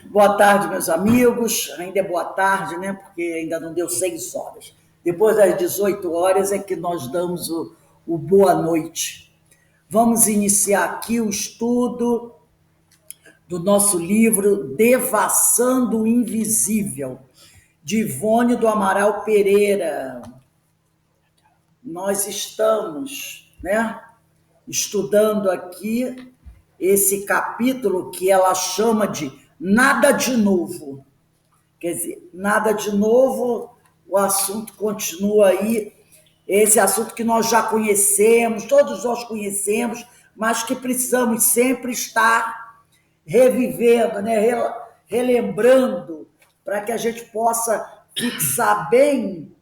Boa tarde, meus amigos. Ainda é boa tarde, né? Porque ainda não deu 6 horas. Depois das 18 horas é que nós damos o boa noite. Vamos iniciar aqui o estudo do nosso livro Devassando o Invisível, de Ivone do Amaral Pereira. Nós estamos, né, estudando aqui esse capítulo que ela chama de Nada de Novo. Quer dizer, nada de novo, o assunto continua aí, esse assunto que nós já conhecemos, todos nós conhecemos, mas que precisamos sempre estar revivendo, né? Relembrando, para que a gente possa fixar bem,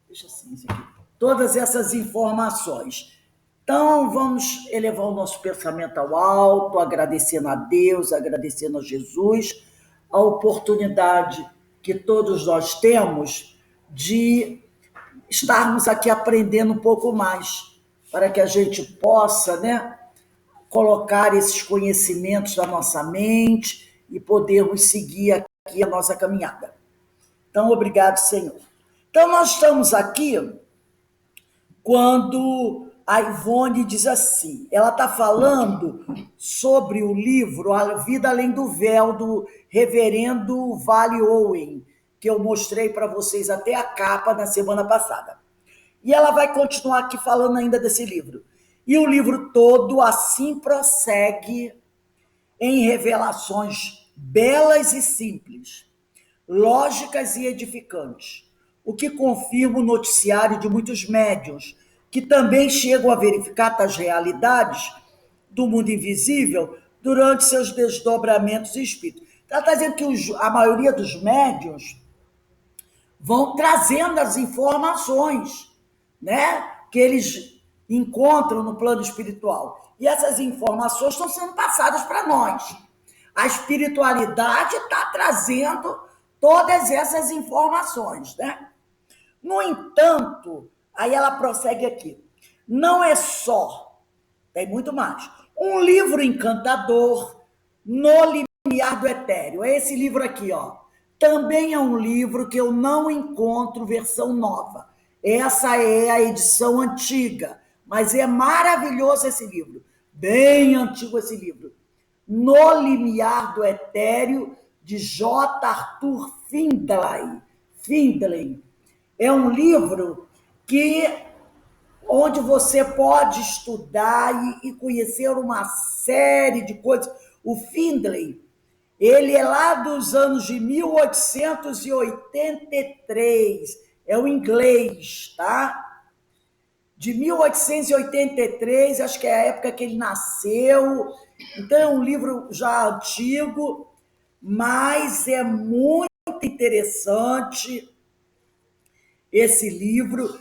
deixa assim, isso aqui, todas essas informações. Então, vamos elevar o nosso pensamento ao alto, agradecendo a Deus, agradecendo a Jesus, a oportunidade que todos nós temos de estarmos aqui aprendendo um pouco mais, para que a gente possa, né, colocar esses conhecimentos na nossa mente e podermos seguir aqui a nossa caminhada. Então, obrigado, Senhor. Então, nós estamos aqui quando a Ivone diz assim, ela está falando sobre o livro A Vida Além do Véu, do reverendo Vale Owen, que eu mostrei para vocês até a capa na semana passada. E ela vai continuar aqui falando ainda desse livro. E o livro todo assim prossegue em revelações belas e simples, lógicas e edificantes, o que confirma o noticiário de muitos médiuns, que também chegam a verificar tais realidades do mundo invisível durante seus desdobramentos espíritos. Ela está dizendo que a maioria dos médiuns vão trazendo as informações, né, que eles encontram no plano espiritual. E essas informações estão sendo passadas para nós. A espiritualidade está trazendo todas essas informações, né? No entanto, aí ela prossegue aqui. Não é só, tem muito mais. Um livro encantador no limiar do etéreo. É esse livro aqui, ó. Também é um livro que eu não encontro versão nova. Essa é a edição antiga, mas é maravilhoso esse livro. Bem antigo esse livro. No Limiar do Etéreo, de J. Arthur Findlay. Findlay. É um livro que onde você pode estudar e conhecer uma série de coisas. O Findlay, ele é lá dos anos de 1883, é o inglês, tá? De 1883, acho que é a época que ele nasceu. Então é um livro já antigo, mas é muito interessante esse livro.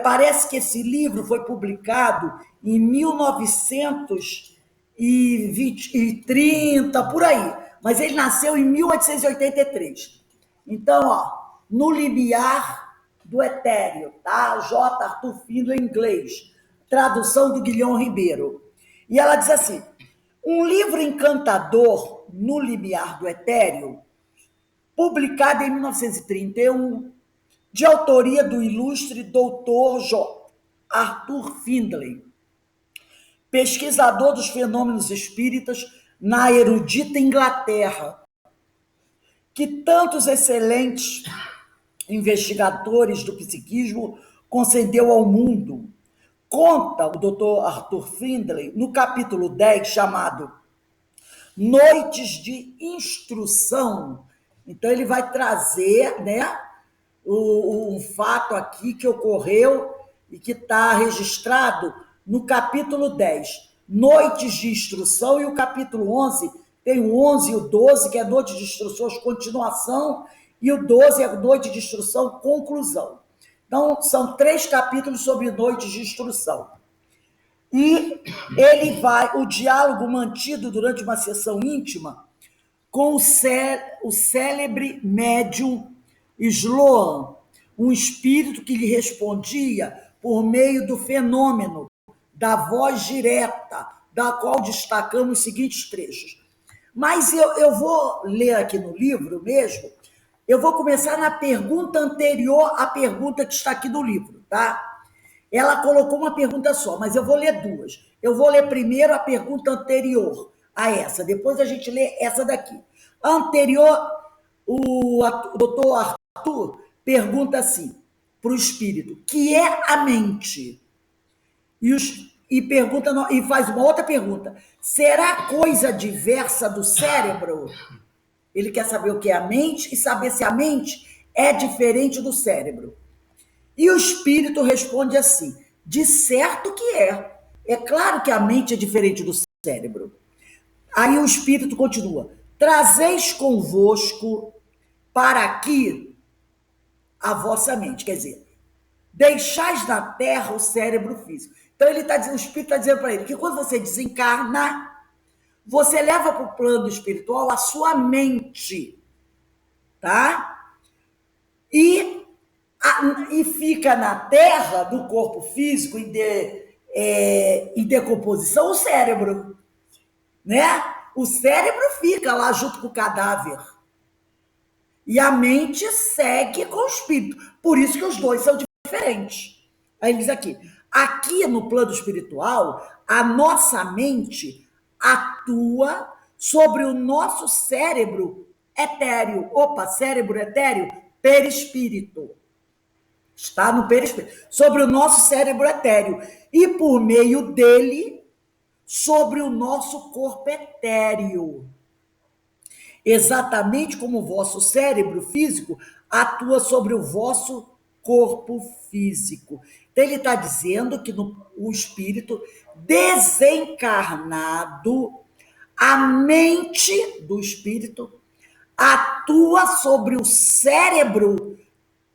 Parece que esse livro foi publicado em 1930, por aí. Mas ele nasceu em 1883. Então, ó, No Limiar do Etéreo, tá? J. Arthur Findlay, em inglês. Tradução do Guilhom Ribeiro. E ela diz assim, um livro encantador, No Limiar do Etéreo, publicado em 1931, de autoria do ilustre doutor Arthur Findlay, pesquisador dos fenômenos espíritas na erudita Inglaterra, que tantos excelentes investigadores do psiquismo concedeu ao mundo. Conta o doutor Arthur Findlay no capítulo 10, chamado Noites de Instrução. Então ele vai trazer, né, um fato aqui que ocorreu e que está registrado no capítulo 10, Noites de Instrução, e o capítulo 11, tem o 11 e o 12, que é Noite de Instruções, continuação, e o 12 é Noite de Instrução, conclusão. Então, são 3 capítulos sobre Noites de Instrução. E ele vai, o diálogo mantido durante uma sessão íntima com o célebre médium Sloan, um espírito que lhe respondia por meio do fenômeno da voz direta, da qual destacamos os seguintes trechos. Mas eu vou ler aqui no livro mesmo, eu vou começar na pergunta anterior à pergunta que está aqui no livro, tá? Ela colocou uma pergunta só, mas eu vou ler duas. Eu vou ler primeiro a pergunta anterior a essa, depois a gente lê essa daqui. A anterior, o doutor Arthur pergunta assim para o espírito, que é a mente? Pergunta, e faz uma outra pergunta: será coisa diversa do cérebro? Ele quer saber o que é a mente e saber se a mente é diferente do cérebro. E o espírito responde assim: de certo que é. É claro que a mente é diferente do cérebro. Aí o espírito continua: trazeis convosco para aqui a vossa mente. Quer dizer, deixais na terra o cérebro físico. Então ele tá dizendo, o espírito está dizendo para ele que quando você desencarna, você leva para o plano espiritual a sua mente, tá? E fica na terra do corpo físico em decomposição o cérebro, né? O cérebro fica lá junto com o cadáver. E a mente segue com o espírito. Por isso que os dois são diferentes. Aí ele diz aqui no plano espiritual, a nossa mente atua sobre o nosso cérebro etéreo. Opa, cérebro etéreo, perispírito. Está no perispírito. Sobre o nosso cérebro etéreo. E por meio dele, sobre o nosso corpo etéreo. Exatamente como o vosso cérebro físico atua sobre o vosso corpo físico. Então, ele está dizendo que o espírito desencarnado, a mente do espírito, atua sobre o cérebro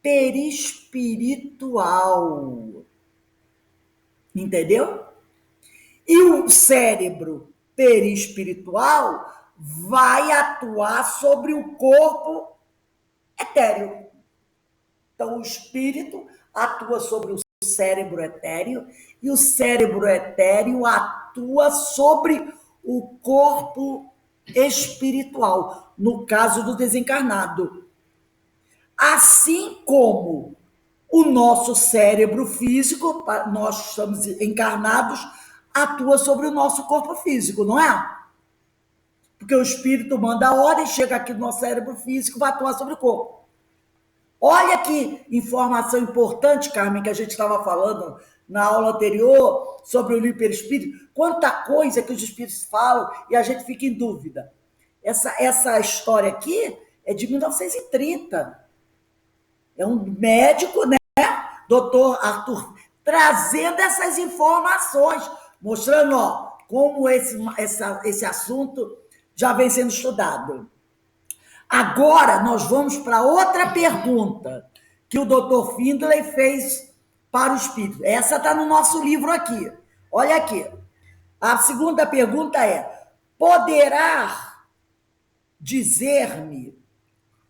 perispiritual. Entendeu? E o cérebro perispiritual vai atuar sobre o corpo etéreo. Então, o espírito atua sobre o cérebro etéreo e o cérebro etéreo atua sobre o corpo espiritual, no caso do desencarnado. Assim como o nosso cérebro físico, nós estamos encarnados, atua sobre o nosso corpo físico, não é? Porque o espírito manda a ordem, chega aqui no nosso cérebro físico, vai atuar sobre o corpo. Olha que informação importante, Carmen, que a gente estava falando na aula anterior sobre o livro perispírito. Quanta coisa que os espíritos falam e a gente fica em dúvida. Essa história aqui é de 1930. É um médico, né? Doutor Arthur, trazendo essas informações, mostrando como esse assunto já vem sendo estudado. Agora nós vamos para outra pergunta que o Dr. Findlay fez para o espírito. Essa está no nosso livro aqui. Olha aqui. A segunda pergunta é: poderá dizer-me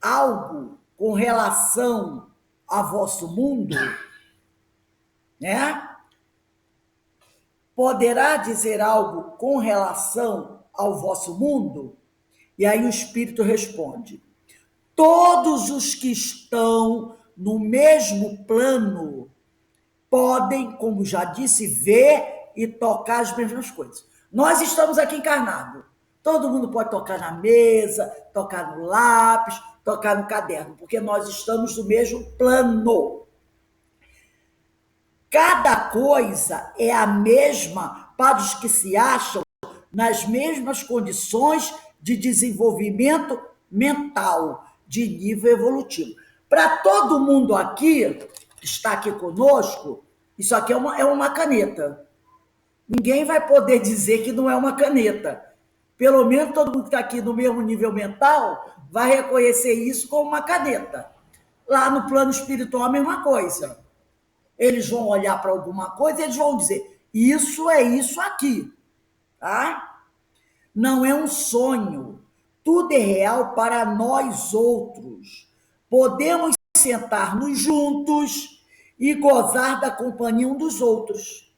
algo com relação a vosso mundo? Né? Poderá dizer algo com relação ao vosso mundo? E aí o espírito responde: todos os que estão no mesmo plano podem, como já disse, ver e tocar as mesmas coisas. Nós estamos aqui encarnados. Todo mundo pode tocar na mesa, tocar no lápis, tocar no caderno, porque nós estamos no mesmo plano. Cada coisa é a mesma para os que se acham nas mesmas condições de desenvolvimento mental, de nível evolutivo. Para todo mundo aqui, que está aqui conosco, isso aqui é uma caneta. Ninguém vai poder dizer que não é uma caneta. Pelo menos todo mundo que está aqui no mesmo nível mental vai reconhecer isso como uma caneta. Lá no plano espiritual, a mesma coisa. Eles vão olhar para alguma coisa e eles vão dizer: isso é isso aqui. Tá? Não é um sonho. Tudo é real para nós outros. Podemos sentar-nos juntos e gozar da companhia um dos outros.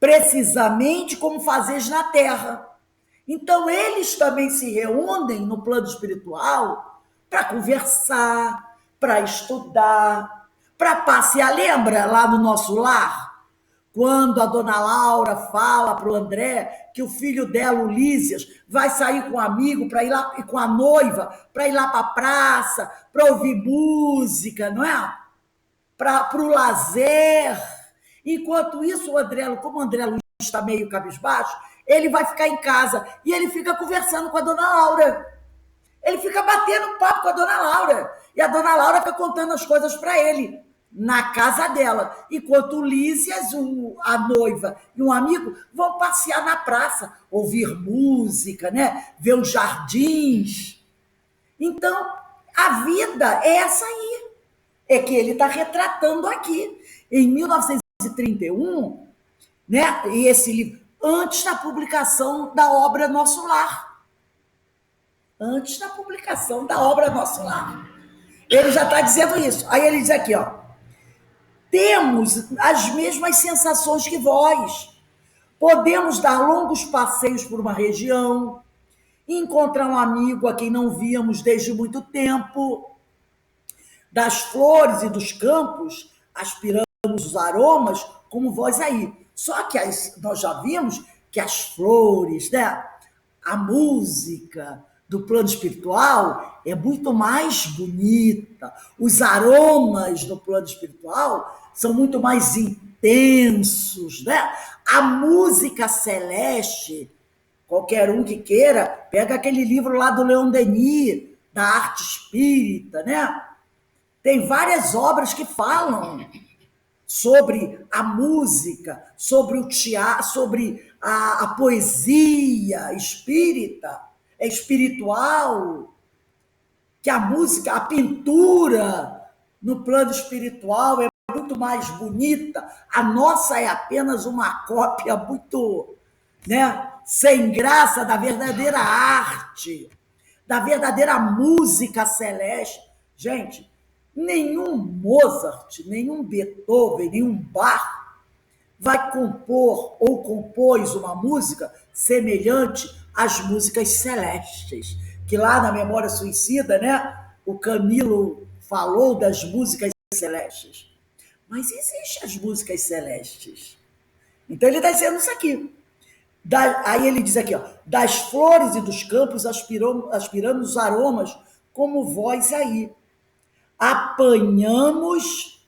Precisamente como fazeis na terra. Então, eles também se reúnem no plano espiritual para conversar, para estudar, para passear. Lembra lá no nosso lar? Quando a dona Laura fala para o André que o filho dela, o Lísias, vai sair com um amigo para ir lá, e com a noiva, para ir lá para a praça, para ouvir música, não é? Para o lazer. Enquanto isso, o André, como o André Luiz está meio cabisbaixo, ele vai ficar em casa e ele fica conversando com a dona Laura. Ele fica batendo papo com a dona Laura. E a dona Laura fica contando as coisas para ele na casa dela. Enquanto o Lísias, a noiva e um amigo vão passear na praça, ouvir música, né? Ver os jardins. Então, a vida é essa aí. É que ele está retratando aqui. Em 1931, né? E esse livro, antes da publicação da obra Nosso Lar. Antes da publicação da obra Nosso Lar. Ele já está dizendo isso. Aí ele diz aqui, ó. Temos as mesmas sensações que vós. Podemos dar longos passeios por uma região, encontrar um amigo a quem não víamos desde muito tempo. Das flores e dos campos, aspiramos os aromas como vós aí. Só que nós já vimos que as flores, né, a música do plano espiritual é muito mais bonita. Os aromas do plano espiritual são muito mais intensos, né? A música celeste, qualquer um que queira, pega aquele livro lá do Leon Denis, da arte espírita, né? Tem várias obras que falam sobre a música, sobre o teatro, sobre a poesia espírita, espiritual, que a música, a pintura no plano espiritual é muito mais bonita. A nossa é apenas uma cópia muito, né, sem graça da verdadeira arte, da verdadeira música celeste. Gente, nenhum Mozart, nenhum Beethoven, nenhum Bach vai compor ou compôs uma música semelhante às músicas celestes. Que lá na Memória Suicida, né, o Camilo falou das músicas celestes. Mas existem as músicas celestes. Então ele está dizendo isso aqui. Aí ele diz aqui, ó, das flores e dos campos aspirando os aromas como vós aí. Apanhamos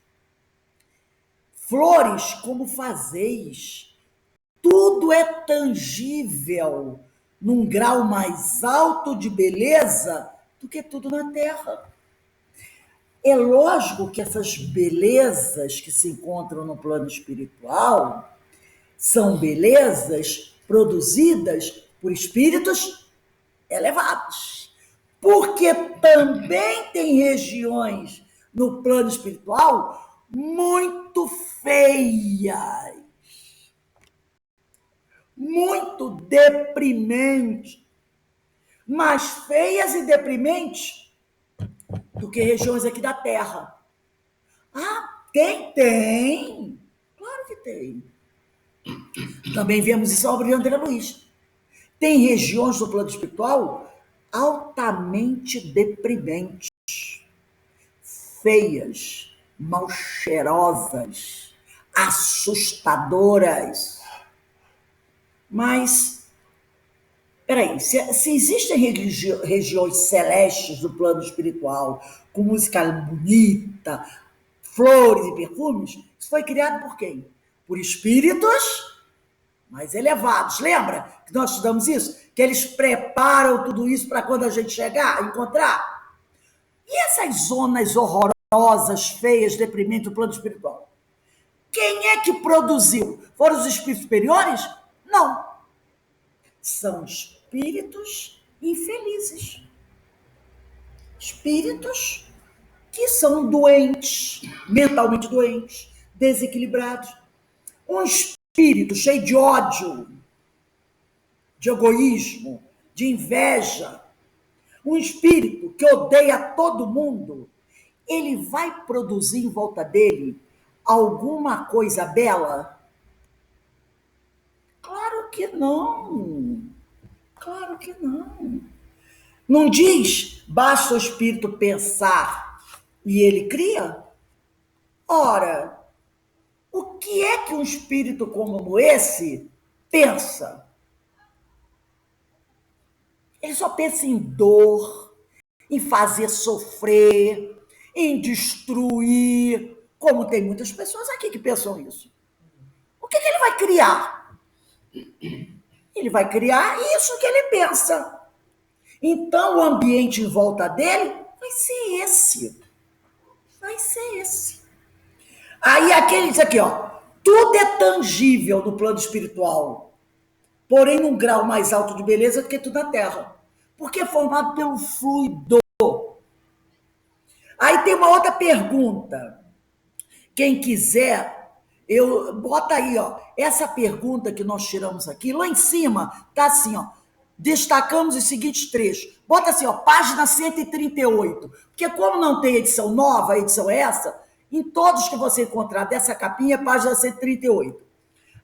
flores como fazeis. Tudo é tangível num grau mais alto de beleza do que tudo na terra. É lógico que essas belezas que se encontram no plano espiritual são belezas produzidas por espíritos elevados. Porque também tem regiões no plano espiritual muito feias, muito deprimentes, mais feias e deprimentes do que regiões aqui da Terra. Ah, tem. Claro que tem. Também vemos isso na obra de André Luiz. Tem regiões do plano espiritual altamente deprimentes, feias, mal cheirosas, assustadoras. Mas, peraí, se existem regiões celestes do plano espiritual, com música bonita, flores e perfumes, isso foi criado por quem? Por espíritos mais elevados. Lembra que nós estudamos isso? Que eles preparam tudo isso para quando a gente chegar, encontrar? E essas zonas horrorosas, feias, deprimentes do plano espiritual? Quem é que produziu? Foram os espíritos superiores? Não. São espíritos infelizes. Espíritos que são doentes, mentalmente doentes, desequilibrados. Um espírito cheio de ódio, de egoísmo, de inveja, um espírito que odeia todo mundo, ele vai produzir em volta dele alguma coisa bela? Claro que não. Claro que não. Não diz, basta o espírito pensar e ele cria? Ora, o que é que um espírito como esse pensa? Ele só pensa em dor, em fazer sofrer, em destruir, como tem muitas pessoas aqui que pensam isso. O que ele vai criar? Ele vai criar isso que ele pensa. Então, o ambiente em volta dele vai ser esse. Vai ser esse. Aí aquele diz aqui, ó, tudo é tangível no plano espiritual, porém num grau mais alto de beleza do que tudo na Terra, porque é formado pelo fluido. Aí tem uma outra pergunta. Quem quiser, eu bota aí, ó, essa pergunta que nós tiramos aqui, lá em cima, tá assim, ó. Destacamos os seguintes trechos. Bota assim, ó, página 138. Porque como não tem edição nova, a edição é essa, em todos que você encontrar dessa capinha, é página 138.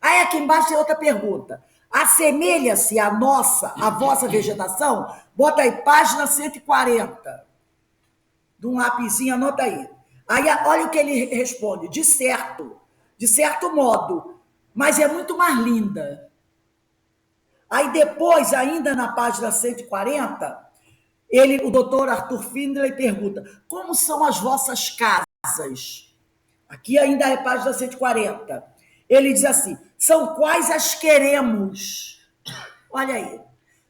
Aí aqui embaixo tem outra pergunta. Assemelha-se a vossa vegetação? Bota aí, página 140. De um lapisinho, anota aí. Aí olha o que ele responde, de certo modo, mas é muito mais linda. Aí depois, ainda na página 140, o doutor Arthur Findlay pergunta, como são as vossas casas? Aqui ainda é página 140. Ele diz assim, são quais as queremos? Olha aí,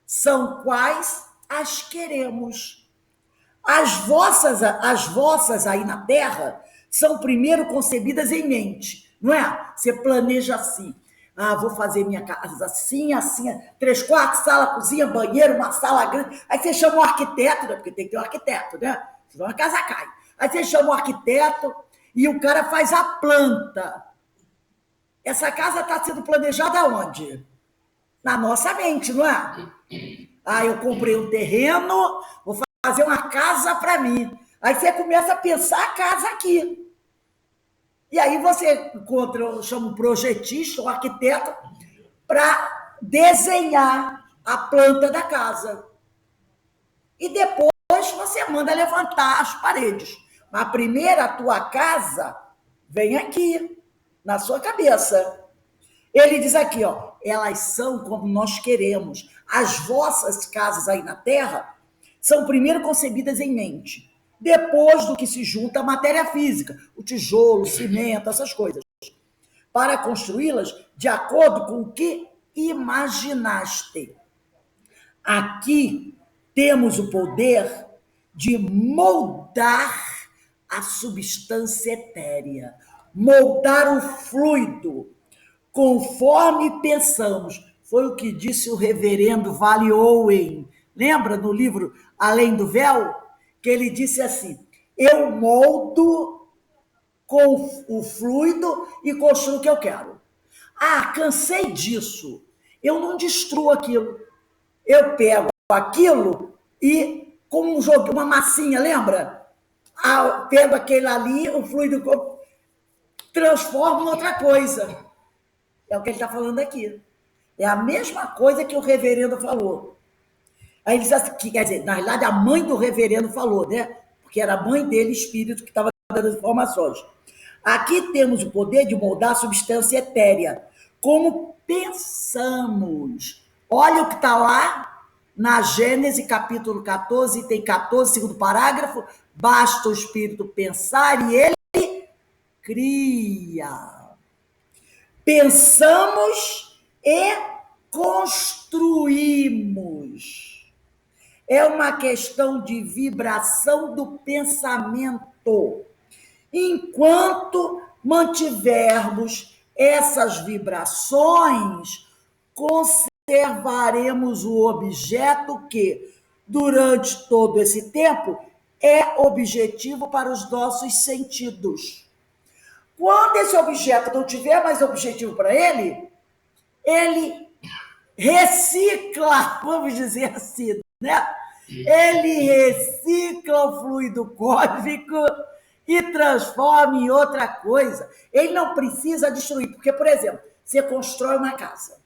são quais as queremos. As vossas aí na Terra são primeiro concebidas em mente, não é? Você planeja assim, vou fazer minha casa assim, assim, 3 quartos, sala, cozinha, banheiro, uma sala grande. Aí você chama o arquiteto, né? Porque tem que ter um arquiteto, né? Senão a casa cai. Aí você chama o arquiteto e o cara faz a planta. Essa casa está sendo planejada onde? Na nossa mente, não é? Eu comprei um terreno, vou fazer uma casa para mim. Aí você começa a pensar a casa aqui. E aí você chama um projetista, um arquiteto, para desenhar a planta da casa. E depois você manda levantar as paredes. Mas primeiro a tua casa vem aqui, na sua cabeça. Ele diz aqui, ó, elas são como nós queremos. As vossas casas aí na Terra são primeiro concebidas em mente, depois do que se junta a matéria física, o tijolo, o cimento, essas coisas, para construí-las de acordo com o que imaginaste. Aqui temos o poder de moldar a substância etérea, moldar o fluido, conforme pensamos. Foi o que disse o reverendo Vale Owen. Lembra no livro Além do Véu? Que ele disse assim, eu moldo com o fluido e construo o que eu quero. Cansei disso. Eu não destruo aquilo. Eu pego aquilo e, como um jogo, uma massinha, lembra? Pego aquele ali, o fluido transformo em outra coisa. É o que ele está falando aqui. É a mesma coisa que o reverendo falou. Aí ele diz assim, quer dizer, na realidade, a mãe do reverendo falou, né? Porque era a mãe dele, espírito, que estava dando as informações. Aqui temos o poder de moldar a substância etérea, como pensamos. Olha o que está lá na Gênesis, capítulo 14, tem 14, segundo parágrafo. Basta o espírito pensar e ele cria. Pensamos e construímos. É uma questão de vibração do pensamento. Enquanto mantivermos essas vibrações, conservaremos o objeto que, durante todo esse tempo, é objetivo para os nossos sentidos. Quando esse objeto não tiver mais objetivo para ele recicla, vamos dizer assim, né? Ele recicla o fluido cósmico e transforma em outra coisa. Ele não precisa destruir, porque, por exemplo, você constrói uma casa.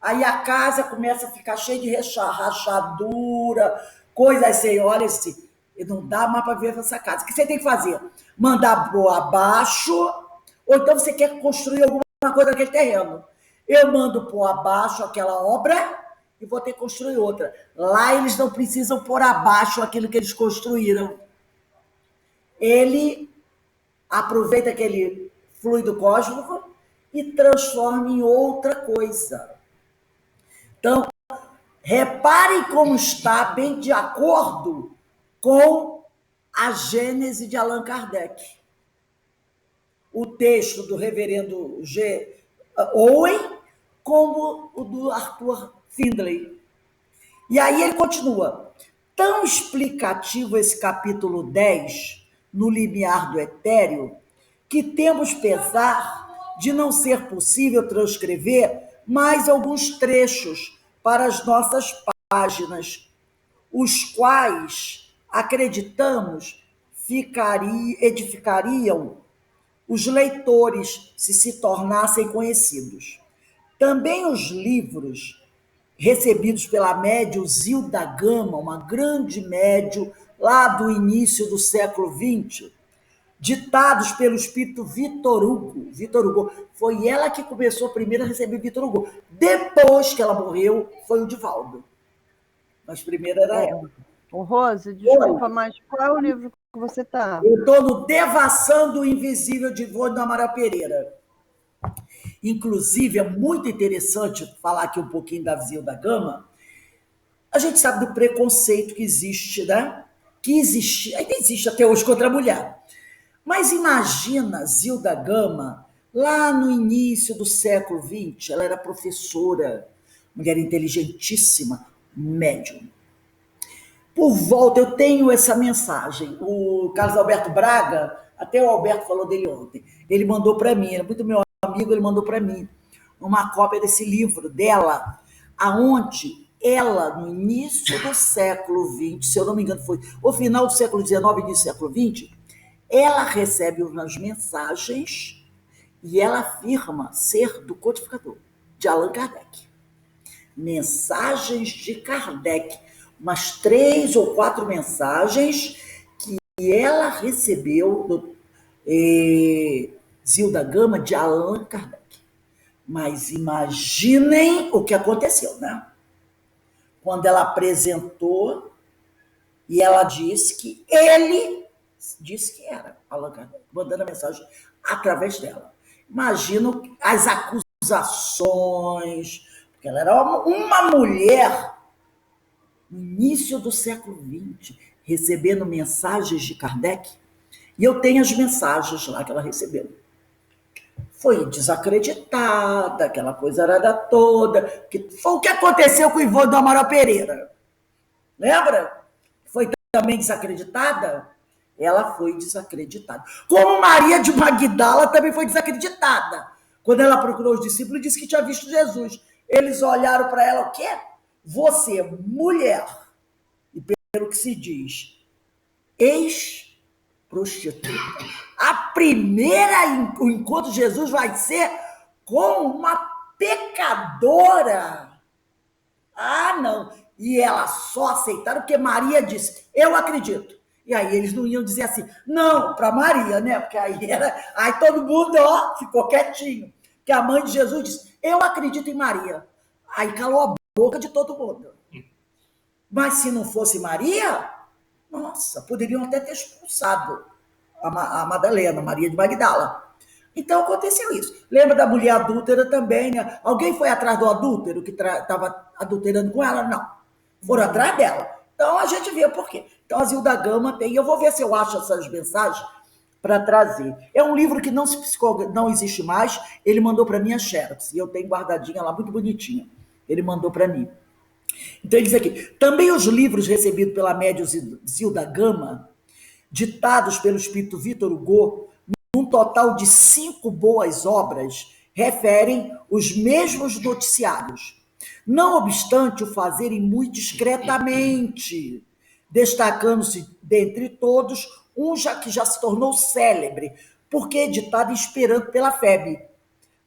Aí a casa começa a ficar cheia de rachadura, coisa assim, olha assim, não dá mais para ver essa casa. O que você tem que fazer? Mandar pôr abaixo, ou então você quer construir alguma coisa naquele terreno. Eu mando pôr abaixo aquela obra e vou ter que construir outra. Lá eles não precisam pôr abaixo aquilo que eles construíram. Ele aproveita aquele fluido cósmico e transforma em outra coisa. Então, reparem como está bem de acordo com a Gênese de Allan Kardec. O texto do reverendo G. Owen, como o do Arthur Findlay. E aí ele continua. Tão explicativo esse capítulo 10, no limiar do etéreo, que temos pesar de não ser possível transcrever mais alguns trechos para as nossas páginas, os quais, acreditamos, edificariam os leitores se tornassem conhecidos. Também os livros recebidos pela médium Zilda Gama, uma grande médium lá do início do século XX, ditados pelo espírito Vitor Hugo. Vitor Hugo. Foi ela que começou primeiro a receber Vitor Hugo. Depois que ela morreu, foi o Divaldo. Mas primeiro era ela. Ô, Rose, desculpa, mas qual é o livro que você está? Eu estou no Devassando o Invisível de Ivone do Amaral Pereira. Inclusive, é muito interessante falar aqui um pouquinho da Zilda Gama. A gente sabe do preconceito que existe, né? Que existe, ainda existe até hoje contra a mulher. Mas imagina Zilda Gama, lá no início do século XX, ela era professora, mulher inteligentíssima, médium. Por volta, eu tenho essa mensagem. O Carlos Alberto Braga, até o Alberto falou dele ontem, ele mandou para mim, era muito meu amigo, ele mandou para mim uma cópia desse livro dela, aonde ela, no início do século XX, se eu não me engano, foi o final do século XIX, início do século XX, ela recebe umas mensagens e ela afirma ser do codificador, de Allan Kardec. Mensagens de Kardec, umas 3 ou 4 mensagens que ela recebeu do Zilda Gama de Allan Kardec. Mas imaginem o que aconteceu, né? Quando ela apresentou e ela disse que ele disse que era Allan Kardec, mandando a mensagem através dela. Imagino as acusações, porque ela era uma mulher no início do século XX, recebendo mensagens de Kardec, e eu tenho as mensagens lá que ela recebeu. Foi desacreditada, aquela coisa arada toda, que foi o que aconteceu com o Ivone do Amaral Pereira. Lembra? Foi também desacreditada? Ela foi desacreditada. Como Maria de Magdala também foi desacreditada. Quando ela procurou os discípulos, disse que tinha visto Jesus. Eles olharam para ela, o quê? Você, mulher, e pelo que se diz, ex-prostituta. O encontro de Jesus vai ser com uma pecadora. Ah, não. E elas só aceitaram porque Maria disse, eu acredito. E aí eles não iam dizer assim, não, para Maria, né? Porque aí todo mundo, ficou quietinho. Porque a mãe de Jesus disse, eu acredito em Maria. Aí calou a boca de todo mundo. Mas se não fosse Maria, nossa, poderiam até ter expulsado a Madalena, Maria de Magdala. Então aconteceu isso. Lembra da mulher adúltera também, né? Alguém foi atrás do adúltero que estava adulterando com ela? Não. Foram atrás dela. Então a gente vê por quê. Então a Zilda Gama tem, eu vou ver se eu acho essas mensagens para trazer. É um livro que não existe mais, ele mandou para mim a Xerox, e eu tenho guardadinha lá, muito bonitinha. Ele mandou para mim. Então ele diz aqui, também os livros recebidos pela médium Zilda Gama, ditados pelo espírito Vitor Hugo, num total de 5 boas obras, referem os mesmos noticiários. Não obstante o fazerem muito discretamente, destacando-se dentre todos um que já se tornou célebre, porque editado e esperando pela febre.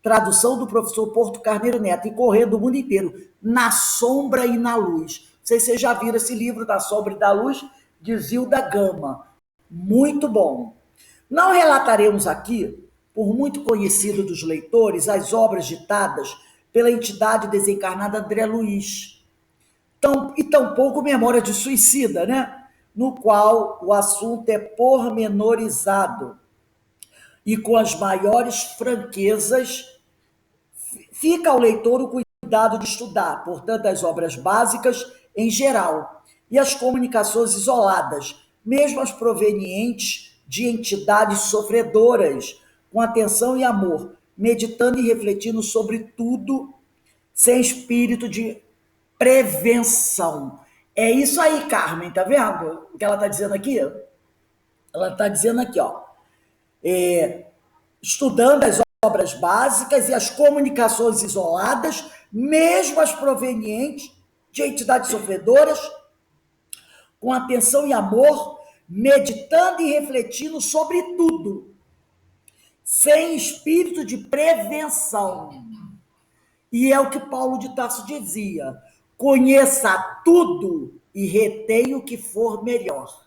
tradução do professor Porto Carneiro Neto, e correndo o mundo inteiro, Na Sombra e na Luz. Não sei se vocês já viram esse livro, Da Sombra e da Luz, de Zilda Gama. Muito bom. Não relataremos aqui, por muito conhecido dos leitores, as obras ditadas pela entidade desencarnada André Luiz, e tampouco Memória de Suicida, né? No qual o assunto é pormenorizado e com as maiores franquezas. Fica ao leitor o cuidado de estudar, portanto, as obras básicas em geral e as comunicações isoladas, mesmo as provenientes de entidades sofredoras, com atenção e amor, meditando e refletindo sobre tudo, sem espírito de prevenção. É isso aí, Carmen, tá vendo o que ela está dizendo aqui? Ela está dizendo aqui, ó, estudando as obras básicas e as comunicações isoladas, mesmo as provenientes de entidades sofredoras, com atenção e amor, meditando e refletindo sobre tudo, sem espírito de prevenção. E é o que Paulo de Tarso dizia: conheça tudo e retenha o que for melhor.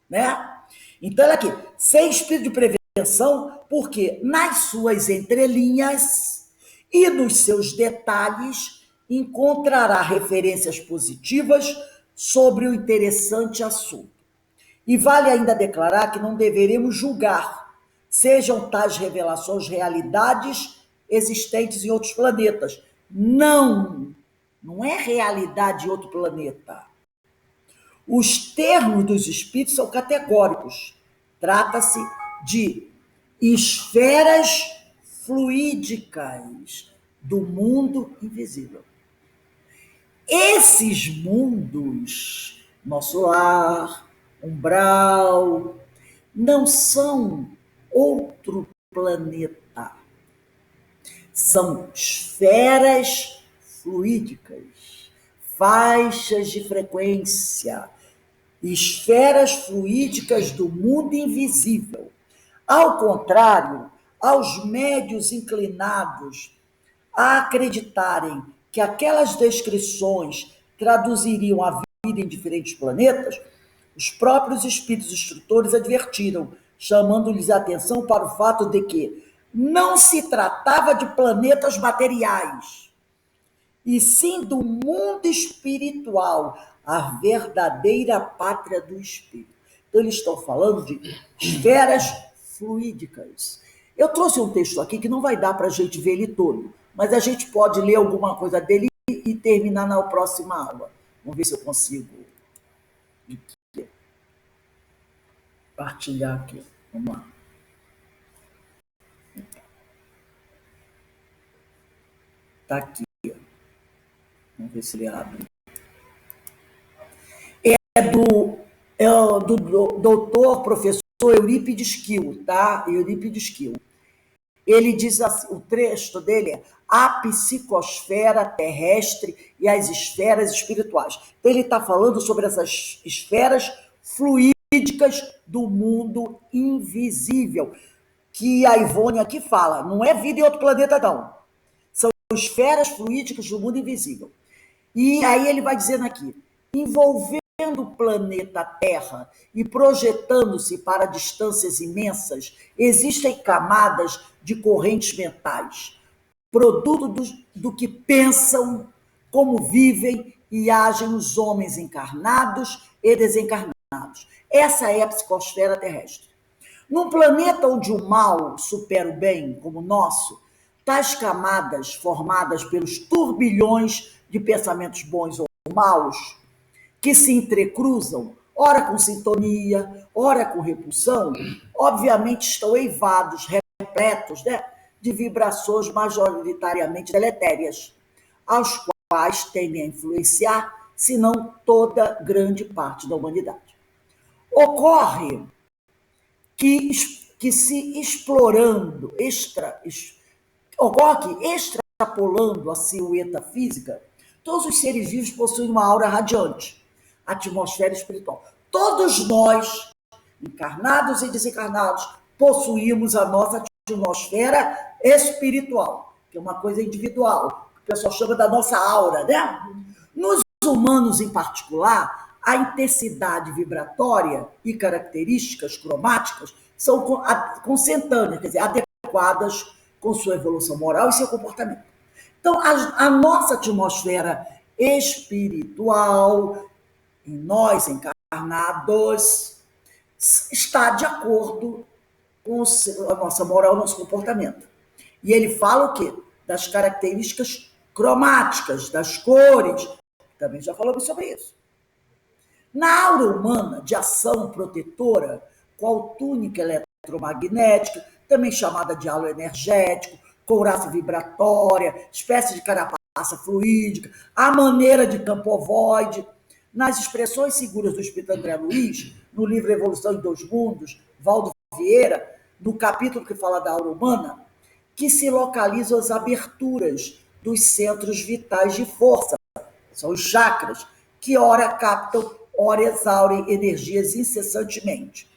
Né? Então, olha aqui, sem espírito de prevenção, porque nas suas entrelinhas e nos seus detalhes encontrará referências positivas sobre o interessante assunto. E vale ainda declarar que não deveremos julgar, sejam tais revelações realidades existentes em outros planetas. Não é realidade em outro planeta. Os termos dos espíritos são categóricos. Trata-se de esferas fluídicas do mundo invisível. Esses mundos, nosso lar, umbral, não são outro planeta. São esferas fluídicas, faixas de frequência, esferas fluídicas do mundo invisível. Ao contrário, aos médios inclinados a acreditarem que aquelas descrições traduziriam a vida em diferentes planetas, os próprios espíritos instrutores advertiram, chamando-lhes a atenção para o fato de que não se tratava de planetas materiais, e sim do mundo espiritual, a verdadeira pátria do espírito. Então, eles estão falando de esferas fluídicas. Eu trouxe um texto aqui que não vai dar para a gente ver ele todo, mas a gente pode ler alguma coisa dele e terminar na próxima aula. Vamos ver se eu consigo partilhar aqui. Vamos lá. Está aqui. Vamos ver se ele abre. Do doutor, professor Eurípides Kiel, tá? Eurípides Kiel. Ele diz assim, o texto dele é a psicosfera terrestre e as esferas espirituais. Então, ele está falando sobre essas esferas fluídicas do mundo invisível, que a Ivone aqui fala, não é vida em outro planeta, não. São esferas fluídicas do mundo invisível. E aí ele vai dizendo aqui, envolvendo o planeta Terra e projetando-se para distâncias imensas, existem camadas de correntes mentais, produto do que pensam, como vivem e agem os homens encarnados e desencarnados. Essa é a psicosfera terrestre. Num planeta onde o mal supera o bem, como o nosso, tais camadas formadas pelos turbilhões de pensamentos bons ou maus, que se entrecruzam, ora com sintonia, ora com repulsão, obviamente estão eivados, repletos, né, de vibrações majoritariamente deletérias, aos quais tendem a influenciar, se não toda grande parte da humanidade. Ocorre que se explorando, ocorre que extrapolando a silhueta física, todos os seres vivos possuem uma aura radiante, atmosfera espiritual. Todos nós, encarnados e desencarnados, possuímos a nossa atmosfera espiritual, que é uma coisa individual, que o pessoal chama da nossa aura, né? Nos humanos, em particular, a intensidade vibratória e características cromáticas são consentâneas, quer dizer, adequadas com sua evolução moral e seu comportamento. Então, a nossa atmosfera espiritual, em nós encarnados, está de acordo com a nossa moral, nosso comportamento. E ele fala o quê? Das características cromáticas, das cores. Também já falamos sobre isso. Na aura humana, de ação protetora, qual túnica eletromagnética, também chamada de halo energético, couraça vibratória, espécie de carapaça fluídica, a maneira de campo ovoide. Nas expressões seguras do Espírito André Luiz, no livro Evolução em Dois Mundos, Valdo Vieira, no capítulo que fala da aura humana, que se localizam as aberturas dos centros vitais de força, são os chakras, que ora captam, ora exaurem energias incessantemente.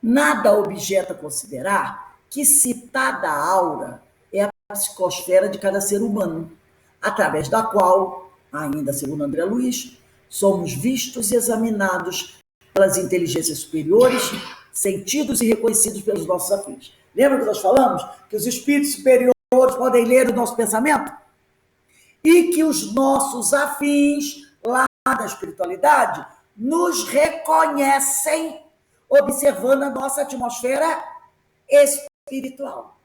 Nada objeta considerar que citada aura é a psicosfera de cada ser humano, através da qual, ainda segundo André Luiz, somos vistos e examinados pelas inteligências superiores, sentidos e reconhecidos pelos nossos afins. Lembra que nós falamos que os espíritos superiores podem ler o nosso pensamento? E que os nossos afins, lá da espiritualidade, nos reconhecem observando a nossa atmosfera espiritual.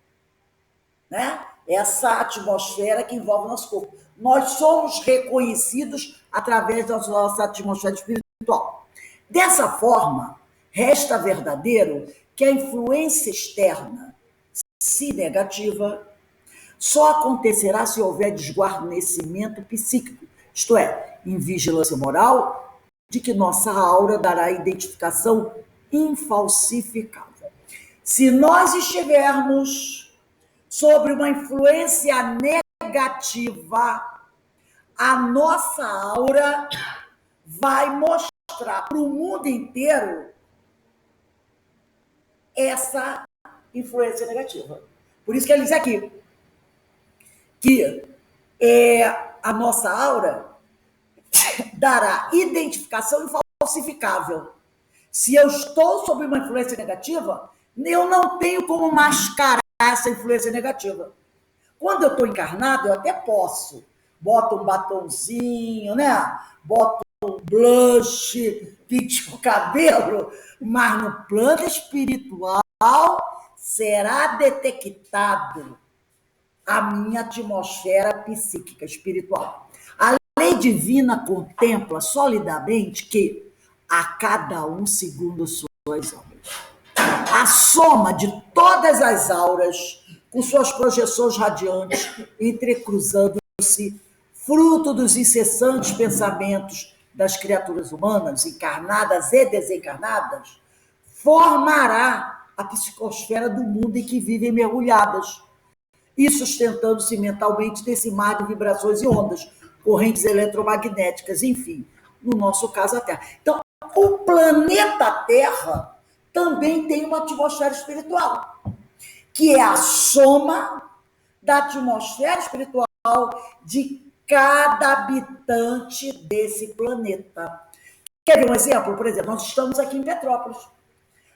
Né? Essa atmosfera que envolve o nosso corpo. Nós somos reconhecidos através da nossa atmosfera espiritual. Dessa forma, resta verdadeiro que a influência externa, se negativa, só acontecerá se houver desguarnecimento psíquico, isto é, em vigilância moral, de que nossa aura dará identificação infalsificável. Se nós estivermos sobre uma influência negativa, a nossa aura vai mostrar para o mundo inteiro essa influência negativa. Por isso que ele diz aqui que a nossa aura dará identificação infalsificável. Se eu estou sob uma influência negativa, eu não tenho como mascarar essa influência negativa. Quando eu estou encarnado, eu até posso. Boto um batonzinho, né? Boto um blush, pinte o cabelo, mas no plano espiritual será detectado a minha atmosfera psíquica espiritual. A lei divina contempla solidamente que a cada um segundo suas obras. A soma de todas as auras, com suas projeções radiantes, entrecruzando-se, fruto dos incessantes pensamentos das criaturas humanas, encarnadas e desencarnadas, formará a psicosfera do mundo em que vivem mergulhadas, e sustentando-se mentalmente nesse mar de vibrações e ondas, correntes eletromagnéticas, enfim, no nosso caso a Terra. Então, o planeta Terra também tem uma atmosfera espiritual, que é a soma da atmosfera espiritual de cada habitante desse planeta. Quer ver um exemplo? Por exemplo, nós estamos aqui em Petrópolis.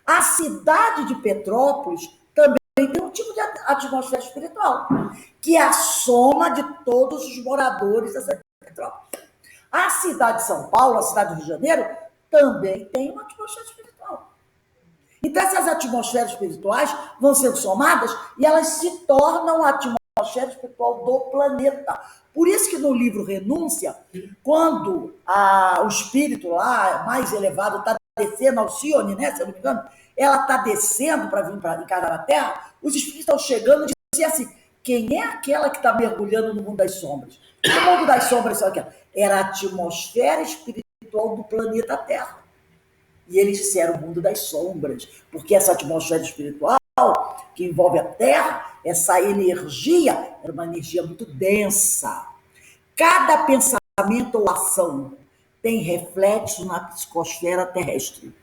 A cidade de Petrópolis também tem um tipo de atmosfera espiritual, que é a soma de todos os moradores dessa Petrópolis. A cidade de São Paulo, a cidade do Rio de Janeiro, também tem uma atmosfera espiritual. Então, essas atmosferas espirituais vão sendo somadas e elas se tornam a atmosfera espiritual do planeta. Por isso que no livro Renúncia, quando o espírito lá, mais elevado, está descendo, Alcione, né, se eu não me engano, ela está descendo para vir para encarnar na Terra, os espíritos estão chegando e dizem assim, quem é aquela que está mergulhando no mundo das sombras? O mundo das sombras era a atmosfera espiritual do planeta Terra. E eles disseram o mundo das sombras, porque essa atmosfera espiritual que envolve a Terra, essa energia, era uma energia muito densa. Cada pensamento ou ação tem reflexo na psicosfera terrestre.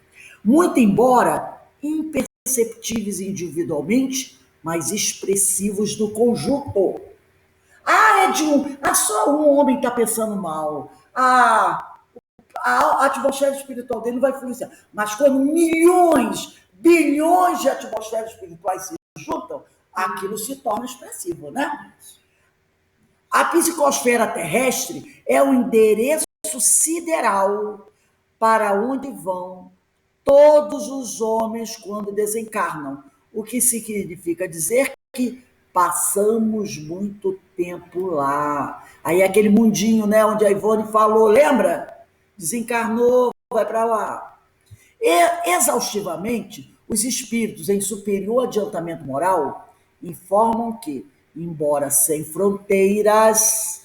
Muito embora imperceptíveis individualmente, mas expressivos do conjunto. Só um homem está pensando mal. A atmosfera espiritual dele não vai influenciar. Mas quando milhões, bilhões de atmosferas espirituais se juntam, aquilo se torna expressivo, né? A psicosfera terrestre é o endereço sideral para onde vão todos os homens quando desencarnam, o que significa dizer que passamos muito tempo lá. Aí aquele mundinho, né, onde a Ivone falou, lembra? Desencarnou, vai para lá. E, exaustivamente, os espíritos em superior adiantamento moral informam que, embora sem fronteiras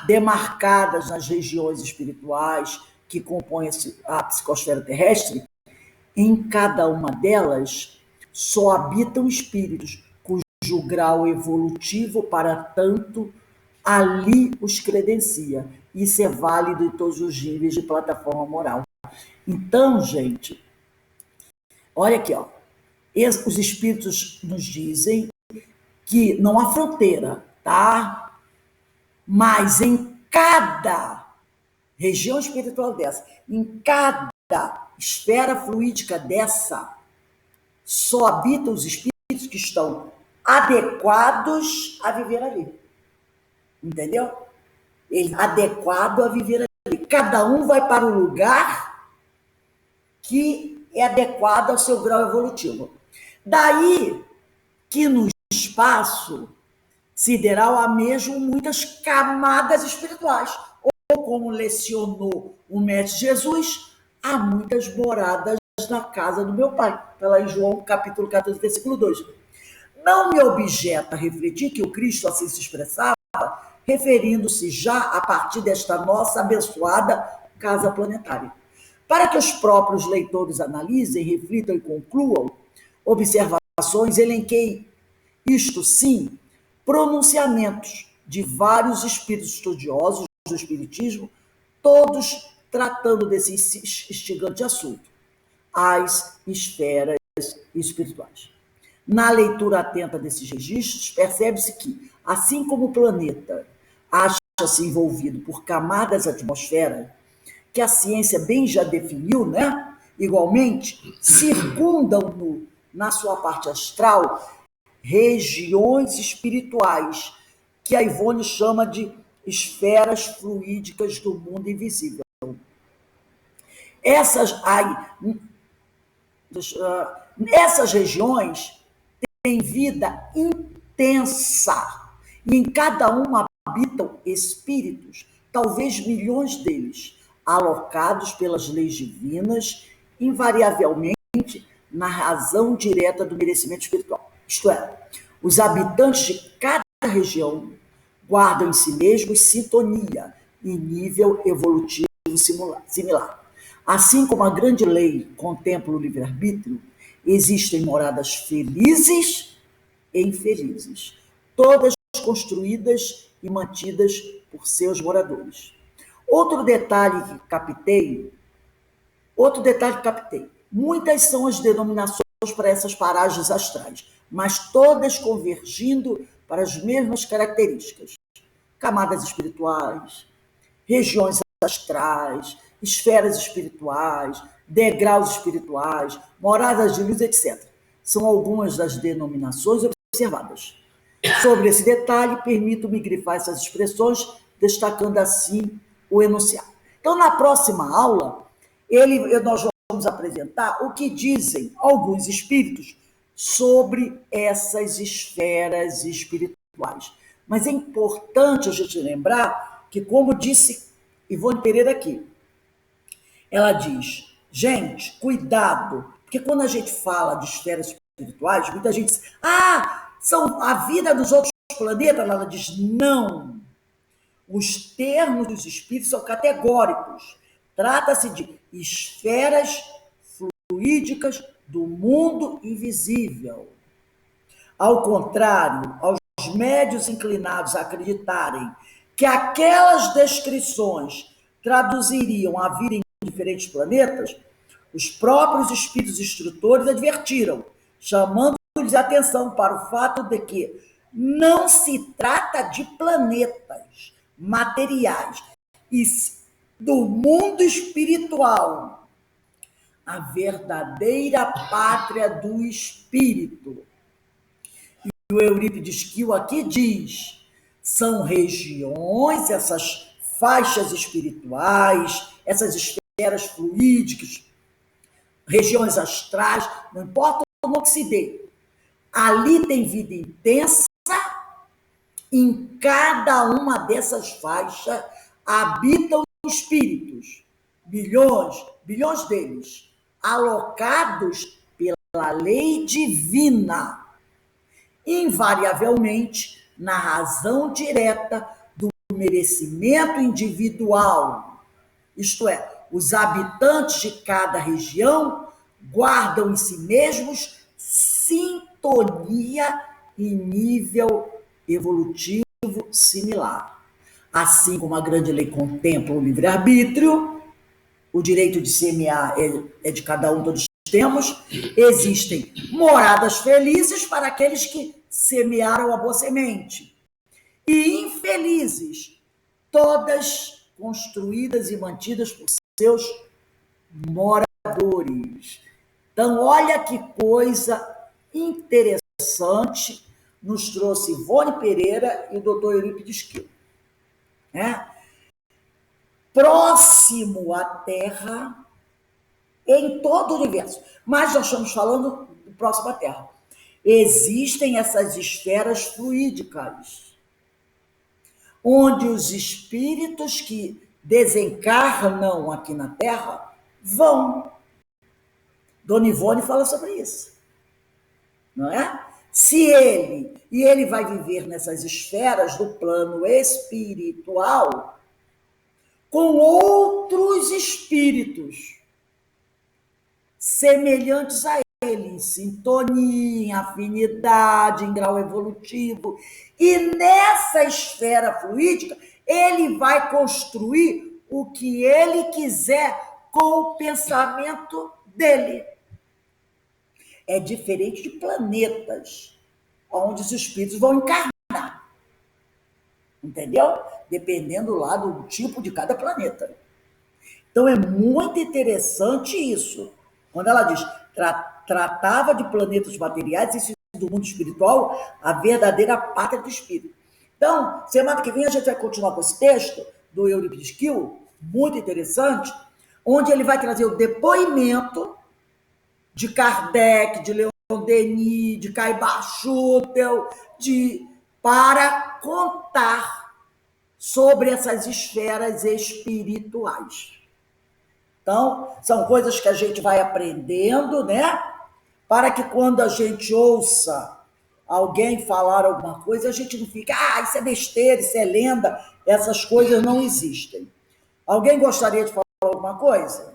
demarcadas nas regiões espirituais que compõem a psicosfera terrestre, em cada uma delas só habitam espíritos cujo grau evolutivo, para tanto, ali os credencia. Isso é válido em todos os níveis de plataforma moral. Então, gente, olha aqui, ó. Os espíritos nos dizem que não há fronteira, tá? Mas em cada região espiritual dessa, em cada esfera fluídica dessa, só habitam os espíritos que estão adequados a viver ali. Entendeu? Adequado a viver ali. Cada um vai para o lugar que é adequado ao seu grau evolutivo. Daí que no espaço sideral há mesmo muitas camadas espirituais. Ou como lecionou o Mestre Jesus, há muitas moradas na casa do meu Pai. Está lá em João capítulo 14, versículo 2. Não me objeta refletir que o Cristo assim se expressava, referindo-se já a partir desta nossa abençoada casa planetária. Para que os próprios leitores analisem, reflitam e concluam observações, elenquei, isto sim, pronunciamentos de vários espíritos estudiosos do Espiritismo, todos tratando desse instigante assunto, as esferas espirituais. Na leitura atenta desses registros, percebe-se que, assim como o planeta acha-se envolvido por camadas atmosféricas, que a ciência bem já definiu, né? Igualmente, circundam-no, na sua parte astral, regiões espirituais, que a Ivone chama de esferas fluídicas do mundo invisível. Essas regiões têm vida intensa, e em cada uma habitam espíritos, talvez milhões deles, alocados pelas leis divinas, invariavelmente na razão direta do merecimento espiritual. Isto é, os habitantes de cada região guardam em si mesmos sintonia e nível evolutivo similar. Assim como a grande lei contempla o livre-arbítrio, existem moradas felizes e infelizes, todas construídas e mantidas por seus moradores. Outro detalhe que captei, muitas são as denominações para essas paragens astrais, mas todas convergindo para as mesmas características: camadas espirituais, regiões astrais, esferas espirituais, degraus espirituais, moradas de luz, etc. São algumas das denominações observadas. Sobre esse detalhe, permito-me grifar essas expressões, destacando assim o enunciado. Então, na próxima aula, nós vamos apresentar o que dizem alguns espíritos sobre essas esferas espirituais. Mas é importante a gente lembrar que, como disse Ivone Pereira aqui, ela diz, gente, cuidado, porque quando a gente fala de esferas espirituais, muita gente diz, são a vida dos outros planetas. Ela diz, não. Os termos dos espíritos são categóricos. Trata-se de esferas fluídicas do mundo invisível. Ao contrário, aos médios inclinados a acreditarem que aquelas descrições traduziriam a vida em diferentes planetas, os próprios espíritos instrutores advertiram, chamando chamando-lhes atenção para o fato de que não se trata de planetas materiais, e do mundo espiritual, a verdadeira pátria do espírito. E o Eurípides Kiel aqui diz: são regiões, essas faixas espirituais, essas esferas fluídicas, regiões astrais, não importa o nome que se dê, ali tem vida intensa. Em cada uma dessas faixas habitam espíritos, bilhões deles, alocados pela lei divina, invariavelmente na razão direta do merecimento individual. Isto é, os habitantes de cada região guardam em si mesmos sintonia e nível evolutivo similar. Assim como a grande lei contempla o livre-arbítrio, o direito de semear é de cada um, todos temos, existem moradas felizes para aqueles que semearam a boa semente, e infelizes, todas construídas e mantidas por seus moradores. Então, olha que coisa interessante nos trouxe Ivone Pereira e o doutor Eurípides Kiel. Né? Próximo à Terra, em todo o universo. Mas nós estamos falando do próximo à Terra. Existem essas esferas fluídicas, onde os espíritos que desencarnam aqui na Terra vão. Dona Ivone fala sobre isso. Não é? Se ele vai viver nessas esferas do plano espiritual com outros espíritos semelhantes a ele, em sintonia, em afinidade, em grau evolutivo. E nessa esfera fluídica, ele vai construir o que ele quiser com o pensamento dele. É diferente de planetas, onde os espíritos vão encarnar. Entendeu? Dependendo lá do tipo de cada planeta. Então é muito interessante isso. Quando ela diz, tratava de planetas materiais e do mundo espiritual, a verdadeira pátria do espírito. Então, semana que vem a gente vai continuar com esse texto do Eurípides Kiel, muito interessante, onde ele vai trazer o depoimento de Kardec, de Leon Denis, de Caibar Schutel, para contar sobre essas esferas espirituais. Então, são coisas que a gente vai aprendendo, né? Para que quando a gente ouça alguém falar alguma coisa, a gente não fique, isso é besteira, isso é lenda, essas coisas não existem. Alguém gostaria de falar alguma coisa?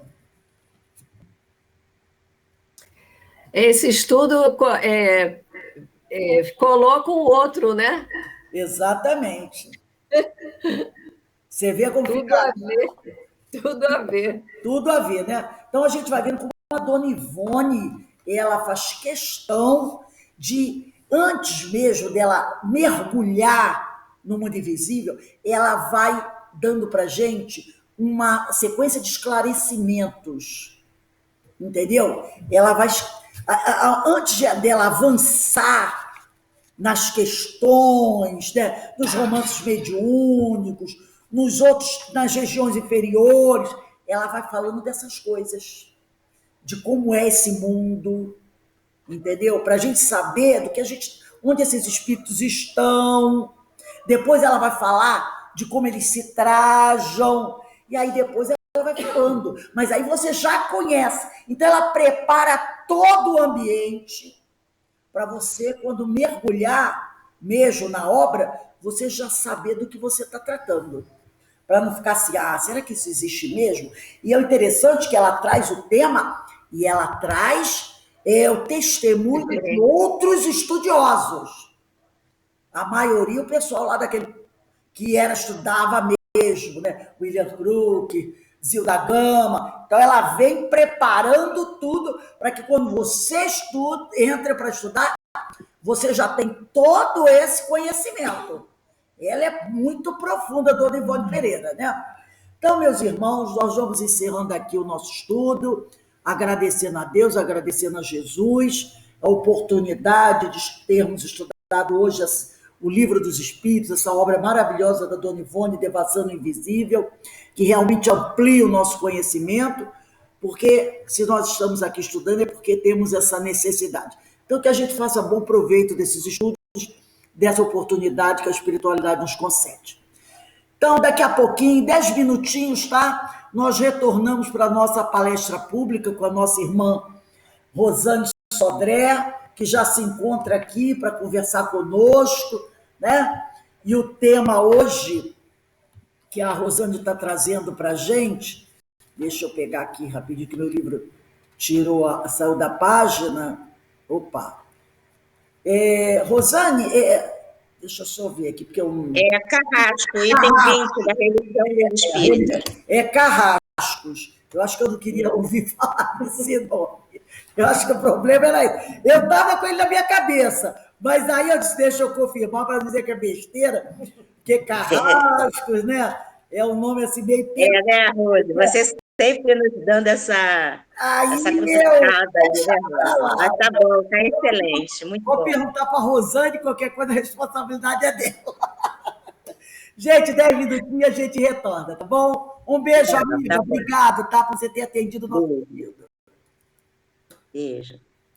Esse estudo coloca o outro, né? Exatamente. Você vê como tudo fica... a ver. Tudo a ver. Tudo a ver, né? Então a gente vai vendo como a dona Ivone, ela faz questão de, antes mesmo dela mergulhar no mundo invisível, ela vai dando para gente uma sequência de esclarecimentos. Entendeu? Ela vai... Antes dela avançar nas questões, né, dos romances mediúnicos, nas regiões inferiores, ela vai falando dessas coisas, de como é esse mundo, entendeu? Para a gente saber onde esses espíritos estão. Depois ela vai falar de como eles se trajam, e aí depois ela vai falando, mas aí você já conhece. Então ela prepara todo o ambiente para você, quando mergulhar mesmo na obra, você já saber do que você está tratando. Para não ficar assim, será que isso existe mesmo? E é interessante que ela traz o tema e ela traz o testemunho de outros estudiosos. A maioria, o pessoal lá daquele que estudava mesmo, né? William Crook, Zilda Gama. Então, ela vem preparando tudo para que quando você entra para estudar, você já tem todo esse conhecimento. Ela é muito profunda, Dona Ivone Pereira, né? Então, meus irmãos, nós vamos encerrando aqui o nosso estudo, agradecendo a Deus, agradecendo a Jesus, a oportunidade de termos estudado hoje o Livro dos Espíritos, essa obra maravilhosa da Dona Ivone, Devassando o Invisível, que realmente amplia o nosso conhecimento, porque se nós estamos aqui estudando é porque temos essa necessidade. Então, que a gente faça bom proveito desses estudos, dessa oportunidade que a espiritualidade nos concede. Então, daqui a pouquinho, 10 minutinhos, tá? Nós retornamos para a nossa palestra pública com a nossa irmã Rosane Sodré, que já se encontra aqui para conversar conosco, né? E o tema hoje, que a Rosane está trazendo para a gente, deixa eu pegar aqui rapidinho, que meu livro saiu da página. Opa! Rosane, deixa eu só ver aqui, porque eu... Carrasco, item 20 da religião dos espíritos. Carrascos. Eu acho que eu não queria ouvir falar desse nome. Eu acho que o problema era isso. Eu estava com ele na minha cabeça, mas aí eu disse, deixa eu confirmar para dizer que é besteira, porque Carrascos, né? É um nome assim meio... né, Rose? Você sempre nos dando essa cutucada, né, Rose? Mas tá bom, tá excelente, muito bom. Vou perguntar para a Rosane, qualquer coisa, a responsabilidade é dela. Gente, 10 minutinhos a gente retorna, tá bom? Um beijo, amiga. Obrigado, tá? Por você ter atendido o nosso pedido. Beijo.